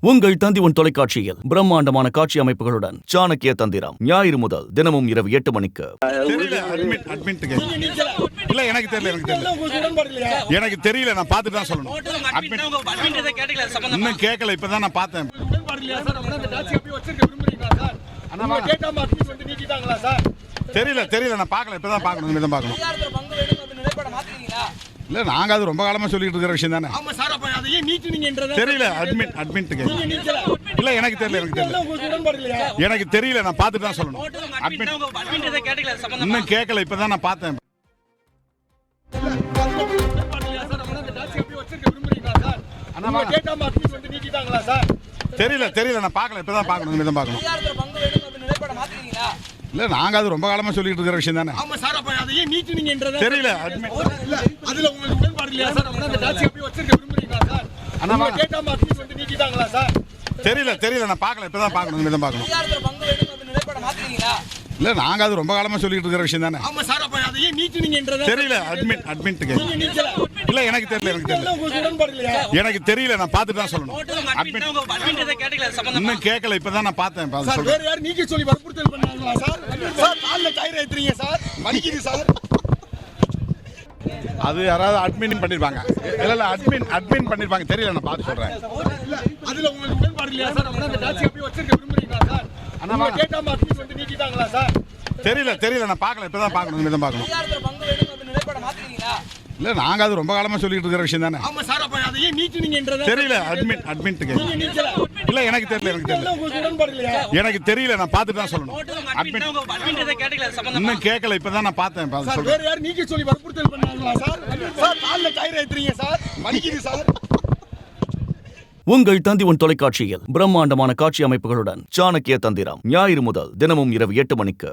உங்கள் தந்தி தொலைக்காட்சியில் பிரம்மாண்டமான காட்சி அமைப்புகளுடன் சாணக்கிய தந்திரம் ஞாயிறு முதல் தினமும் இரவு 8 மணிக்கு. இல்ல எனக்கு தெரியல நான் பார்த்துட்டு தான் சொல்லணும். இன்னும் கேட்கல, இப்பதான் நான் பார்த்தேன். தெரியல நான் பார்க்கல, இப்பதான் பார்க்கணும். இனிமே தான் பார்க்கணும். இல்ல நாங்க அது ரொம்ப காலமா சொல்லிட்டு இருக்கிற விஷயம் தானே. தெரியல இல்ல எனக்கு தெரியல நான் பார்த்துட்டு தான் சொல்லணும். இன்னும் கேட்கல, இப்பதான் நான் பார்த்தேன். தெரியல நான் பார்க்கல, இப்பதான் பார்க்கணும். இனிமே தான் பார்க்கணும். இல்ல நாங்க அது ரொம்ப காலமா சொல்லிட்டு இருக்கிற விஷயம் தானே. தெரியல நான் பார்க்கல, இப்பதான் பார்க்கணும். இனிமே தான் பார்க்கணும். இல்ல நாங்க அது ரொம்ப காலமா சொல்லிட்டு இருக்கிற விஷயம் தானே. தெரியல இல்ல எனக்கு தெரியல நான் பார்த்துட்டு தான் சொல்லணும். இன்னும் கேட்கல, இப்பதான் நான் பார்த்தேன். அது யாராவது அட்மின் பண்ணிருப்பாங்க. இல்ல அட்மின் பண்ணிருப்பாங்க. தெரியல, நான் பார்த்து சொல்றேன். தெரியல நான் பார்க்கல, இப்பதான் பார்க்கணும். இனிமே தான் பார்க்கணும். இல்ல நாங்க அது ரொம்ப காலமா சொல்லிட்டு இருக்கிற விஷயம் தானே. தெரியல இல்ல எனக்கு தெரியல நான் பார்த்துட்டு தான் சொல்லணும். இன்னும் கேட்கல, இப்பதான் நான் பார்த்தேன். உங்கள் தந்தி தொலைக்காட்சியில் பிரம்மாண்டமான காட்சி அமைப்புகளுடன் சாணக்கிய தந்திரம் ஞாயிறு முதல் தினமும் இரவு 8 மணிக்கு.